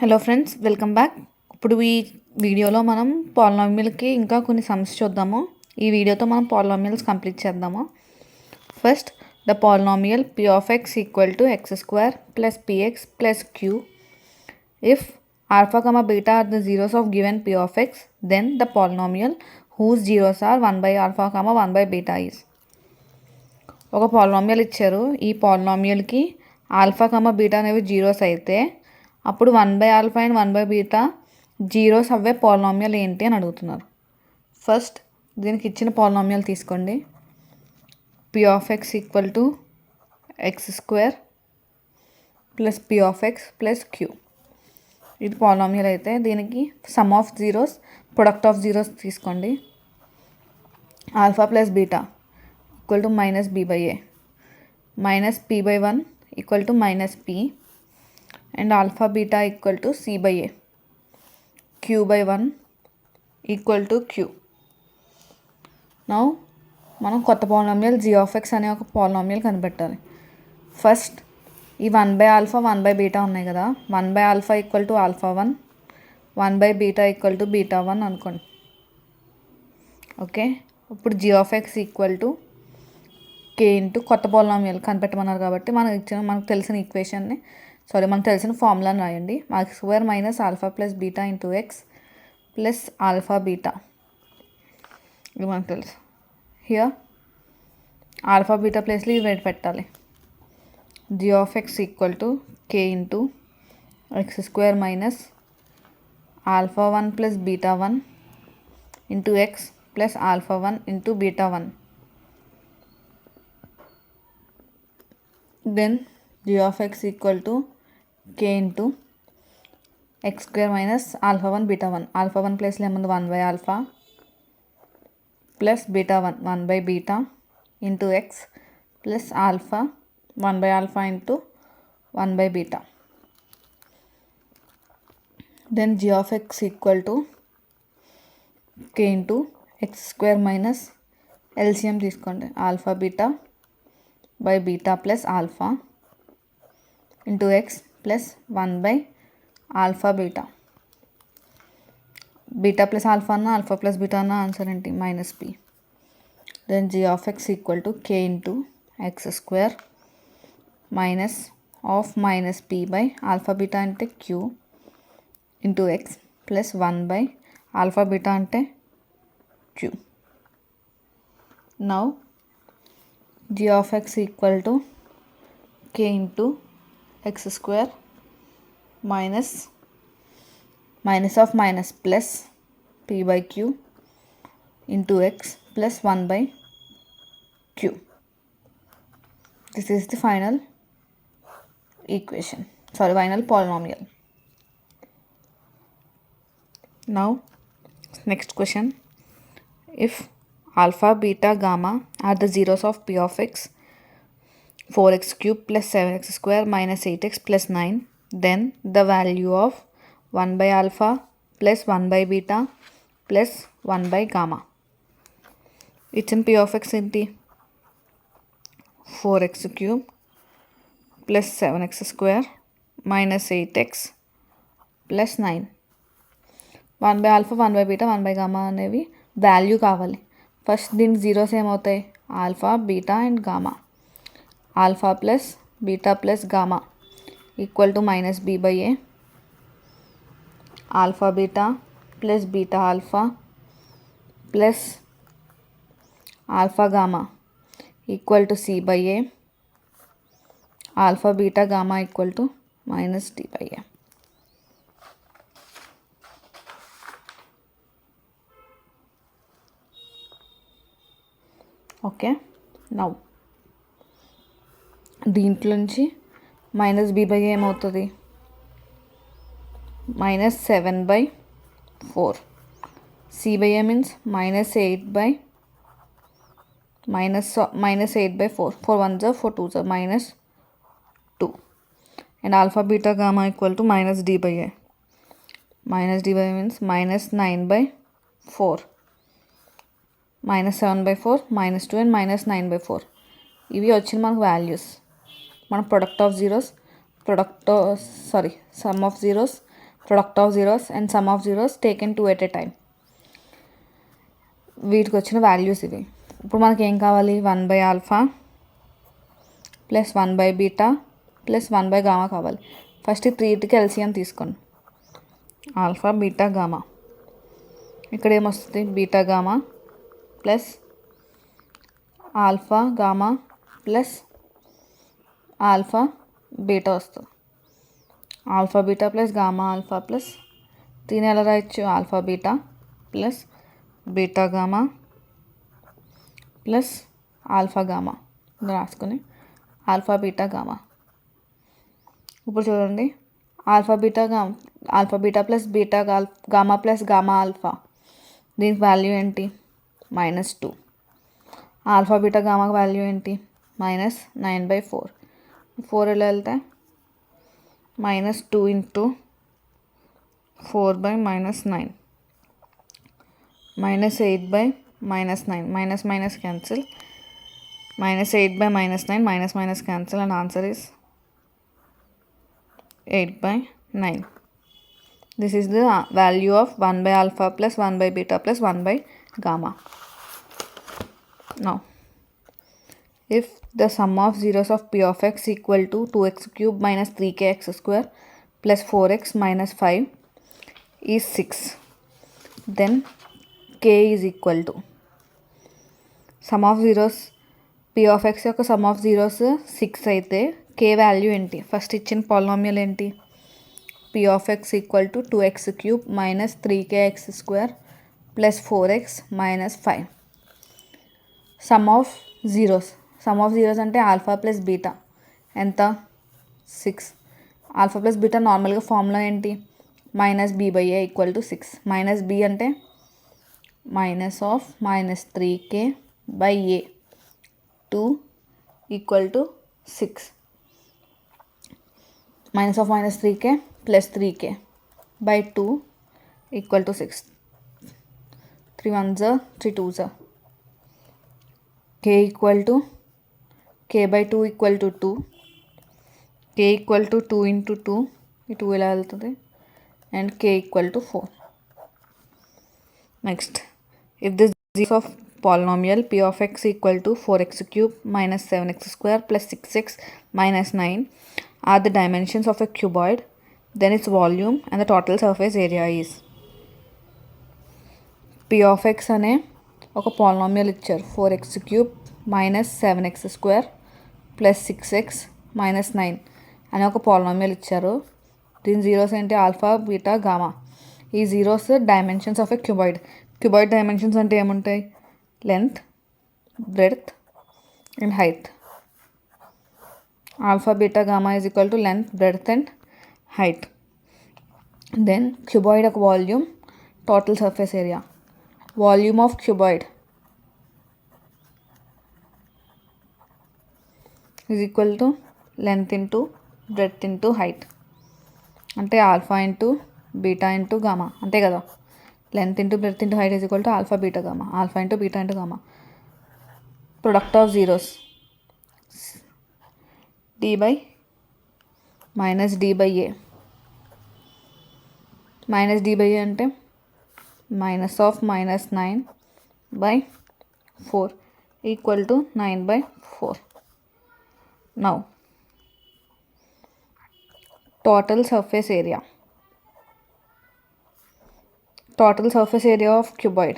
Hello friends, welcome back. ఇప్పుడు ఈ వీడియోలో మనం పాలినామియల్కి ఇంకా కొన్ని సమ్స్ చూద్దాము. ఈ వీడియోతో మనం పాలినామియల్స్ కంప్లీట్ చేద్దాము. First, the polynomial p of x equal to x square plus px plus q. If alpha comma beta are the zeros of given p of x, then the polynomial whose zeros are one by alpha comma one by beta is. ఒక polynomial ఇచ్చారు. ఈ పాలినామియల్కి alpha comma beta అనేవి zeros అయితే అప్పుడు one by alpha and one by beta zeros అవ్వే polynomial ఏంటి అని అడుగుతున్నారు. ఫస్ట్ దీనికి ఇచ్చిన పాలినామియల్ తీసుకోండి. p of x equal to x square plus p of x plus q. ఇది పాలినామియల్ అయితే దీనికి sum of zeros, product of zeros తీసుకోండి. Alpha plus beta equal to minus b/a, minus p/1 equal to minus p, and alpha beta equal to c/a, q/1 equal to q. Now మనం కొత్త polynomial g of x అనే ఒక polynomial కనిపెట్టాలి. First ఈ 1/ఆల్ఫా one by beta ఉన్నాయి కదా, one by alpha equal to alpha 1, one by beta equal to beta 1 అనుకోండి. Okay, ఇప్పుడు g of x equal to k into కొత్త పాలినామియల్ కనిపెట్టమన్నారు కాబట్టి మనకు తెలిసిన ఈక్వేషన్ని మనకు తెలిసిన ఫార్ములాని రాయండి. X square minus alpha plus beta into x plus alpha beta, ఇది మనకు తెలుసు. హియర్ ఆల్ఫా బీటా ప్లేస్లో ఇది వెయిట్ పెట్టాలి. g of x equal to k into x square minus alpha 1 plus beta 1 into x plus alpha 1 into beta 1. Then g of x equal to k into x square minus alpha 1 beta 1. Alpha 1 ప్లేస్లో ఏముంది one by alpha plus beta 1 one by beta into x plus alpha one by alpha into one by beta. Then g of x equal to k into x square minus LCM తీసుకోండి, alpha beta by beta plus alpha into x plus one by alpha beta. Beta plus alpha అన్న alpha plus beta అన్న answer ఏంటి? Minus p. Then g of x equal to k into x square minus of minus p by alpha beta అంటే q into x plus one by alpha beta అంటే q. Now g of x equal to k into x square minus of minus plus p/q into x plus 1/q. This is the final equation, final polynomial. Now next question. If alpha beta gamma are the zeros of p of x 4x cube plus 7x square minus 8x plus 9, then the value of 1/alpha plus 1/beta plus 1/gamma. ఇచ్చిన p of x ఏంటి? 4x cube plus 7x square minus 8x plus 9. 1/alpha 1/beta 1/gamma అనేవి value కావాలి. First దీనికి zeros ఏమవుతాయి? Alpha beta and gamma. Alpha plus beta plus gamma equal to minus b/a, alpha beta plus beta alpha plus alpha gamma equal to c/a, alpha beta gamma equal to minus d/a. Okay, now దీంట్లో నుంచి minus b/a ఏమవుతుంది? Minus 7/4. c/a means minus 8/4. 4 1s are 4 2s are minus 2. And alpha beta gamma equal to minus d/a. Minus d/a means minus 9/4. Minus 7/4, minus 2 and minus 9/4. ఇవి వచ్చిన మనకు values. మన product of zeros, some of zeros, product of zeros and some of zeros taken 2 at a time. వీటికి వచ్చిన values ఇవి. ఇప్పుడు మనకి ఏం కావాలి, 1/α ప్లస్ 1/β ప్లస్ 1/γ కావాలి. ఫస్ట్ ఈ 3కి ఎల్సిఎం తీసుకోండి. ఆల్ఫా బీటా గామా, ఇక్కడ ఏమొస్తుంది, beta gamma plus alpha gamma plus alpha beta వస్తుంది. Alpha beta plus gamma alpha plus దీని ఎలా రాయొచ్చు, alpha beta plus beta gamma plus alpha gamma రాసుకుని ఆల్ఫా బీటా గామా. ఇప్పుడు చూడండి, alpha beta plus beta gamma plus gamma alpha, దీనికి value ఏంటి, -2. Alpha beta గామాకి value ఏంటి, -9/4. 4 ఎలా వెళ్తే -2 × 4/-9 -8/-9 minus cancel, -8/-9 minus cancel and answer is 8/9. This is the value of 1/α plus 1/β plus 1/γ. Now if the sum of zeros of p of x equal to 2x cube minus 3kx square plus 4x minus 5 is 6, then k is equal to sum of zeros p of x యొక్క sum of zeros 6 అయితే k value ఏంటి, first ఇచ్చిన polynomial ఏంటి, p of x equal to 2x cube minus 3kx square plus 4x minus 5. Some of zeros అంటే alpha plus beta ఎంత, 6. Alpha plus beta నార్మల్గా formula ఏంటి, -b/a = 6. -b అంటే -3k/a 2 = 6. -3k plus 3k/2 = 6. 3 1s are 3 2s are. k = k/2 = 2. k = 2 × 2, ఈ 2 ఎలా వెళ్తుంది, and k = 4. Next, if this is of polynomial p of x equal to 4x cube minus 7x square plus 6x minus 9 are the dimensions of a cuboid, then its volume and the total surface area is. p of x అనే ఒక polynomial ఇచ్చారు, 4x cube minus 7x square plus 6x minus 9 అనే ఒక polynomial ఇచ్చారు. దీని zeros ఏంటి, alpha beta gamma. ఈ zeros dimensions of a cuboid. Cuboid dimensions అంటే ఏముంటాయి, length, breadth and height. Alpha beta gamma is equal to length, breadth and height. Then cuboid ఒక volume, total surface area. Volume of cuboid is equal to length into breadth into height, అంటే alpha into beta into gamma, అంతే కదా. Length into breadth into height is equal to alpha beta gamma, alpha into beta into gamma. Product of zeros d/-d/a -d/a అంటే -9/4 = 9/4. Now total surface area of cuboid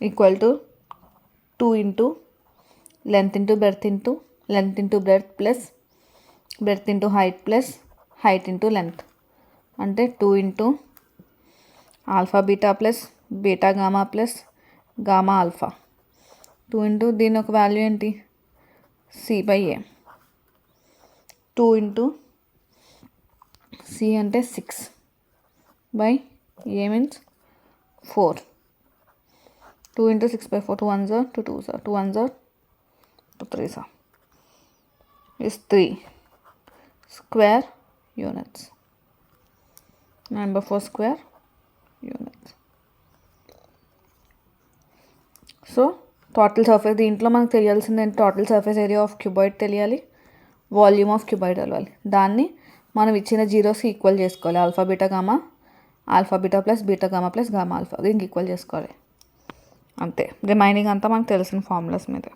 equal to 2 into length into breadth plus breadth into height plus height into length, అంటే 2 into alpha beta plus beta gamma plus gamma alpha, 2 into దీని ఒక value ఏంటి, c/a. 2 into c అంటే 6/a means 4. 2 into 6/4, 2 1s are 2 2s are 2 1s are 2 3s are is 3 square units. 9/4 square units. So total surface, దీంట్లో మనకు తెలియాల్సింది ఏంటి, total surface area of cuboid తెలియాలి, volume of cuboid తెలియాలి. దాన్ని మనం ఇచ్చిన జీరోస్కి ఈక్వల్ చేసుకోవాలి. Alpha beta plus beta gamma plus gamma alpha దీనికి ఈక్వల్ చేసుకోవాలి. అంతే. రిమైనింగ్ అంతా మనకు తెలిసిన ఫార్ములాస్ మీద.